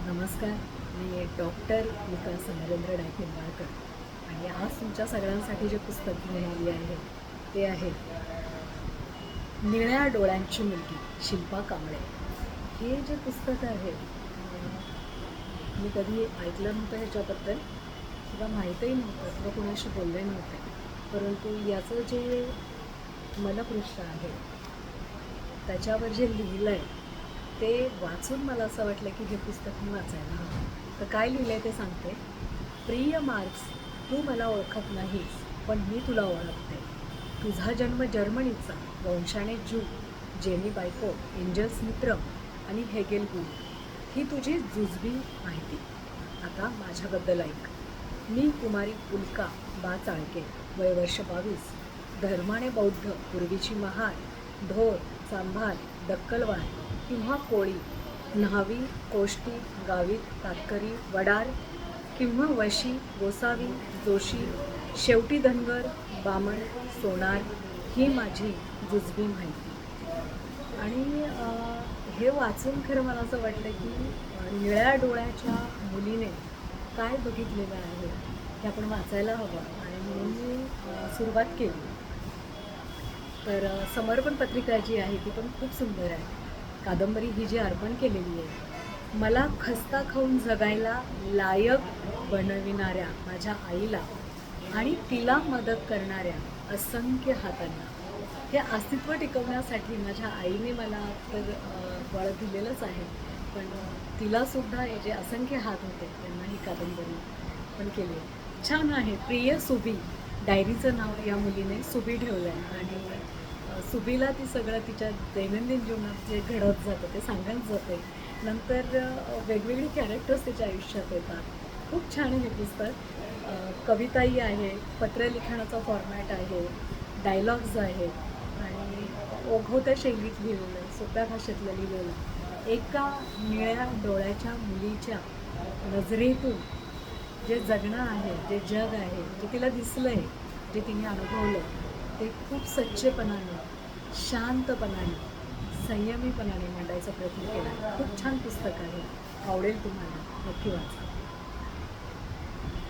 नमस्कार. मी डॉक्टर विकास नरेंद्र डायक निंबाळकर आणि आज तुमच्या सगळ्यांसाठी जे पुस्तक घेऊन आली आहे ते आहे निळ्या डोळ्यांची मुलगी शिल्पा कांबळे. हे जे पुस्तक आहे मी कधी ऐकलं नव्हतं ह्याच्याबद्दल किंवा माहीतही नव्हतं किंवा कुणाशी बोलले नव्हते, परंतु याचं जे मलपृष्ठ आहे त्याच्यावर जे लिहिलं आहे ते वाचून मला असं वाटलं की हे पुस्तक मी वाचायला हवं. तर काय लिहिलं आहे ते सांगते. प्रिय मार्क्स, तू मला ओळखत नाहीस पण मी तुला ओळखते. तुझा जन्म जर्मनीचा, वंशाने ज्यू, जेनी बायको, एंजल्स मित्र आणि हेगेल गुरु ही तुझी जुजबी माहिती. आता माझ्याबद्दल ऐक. मी कुमारी उल्का बा चाळके, वय वर्ष 22, धर्माने बौद्ध, पूर्वीची महार, ढोर, चांभार, दक्कलवार किंवा कोळी, न्हावी, कोष्टी, गावीत, तातकरी, वडार किंवा वशी, गोसावी, जोशी, शेवटी धनगर, बामण, सोनार ही माझी जुजबी माहिती. आणि हे वाचून खरं मला असं वाटलं की निळ्या डोळ्याच्या मुलीने काय बघितलेलं आहे हे आपण वाचायला हवं आणि म्हणून मी सुरुवात केली. तर समर्पण पत्रिका जी आहे ती पण खूप सुंदर आहे. कादंबरी ही जी अर्पण केलेली आहे मला खस्ता खाऊन जगायला लायक बनविणाऱ्या माझ्या आईला आणि तिला मदत करणाऱ्या असंख्य हातांना. हे अस्तित्व टिकवण्यासाठी माझ्या आईने मला तर बळ दिलेलंच आहे, पण तिलासुद्धा हे जे असंख्य हात होते त्यांना ही कादंबरी पण केली. छान आहे. प्रिय सुबी, डायरीचं नाव या मुलीने सुबी ठेवलं आहे आणि सुबीला ती सगळं तिच्या दैनंदिन जीवनात जे घडत जातं ते सांगत जाते. नंतर वेगवेगळी कॅरेक्टर्स तिच्या आयुष्यात येतात. खूप छान आहे हे पुस्तक. कविताही आहे, पत्रलिखाणाचा फॉर्मॅट आहे, डायलॉग्स आहेत आणि ओघवत्या शैलीत लिहिलेलं आहे, सोप्या भाषेतलं लिहिलेलं आहे. एका निळ्या डोळ्याच्या मुलीच्या नजरेतून जे जगणं आहे, जे जग आहे, जे तिला दिसलं आहे, जे तिने अनुभवलं ते खूप सच्चेपणाने, शांतपणाने, संयमीपणाने मांडायचा प्रयत्न केला. खूप छान पुस्तक आहे. आवडेल तुम्हाला. नक्की वाचा.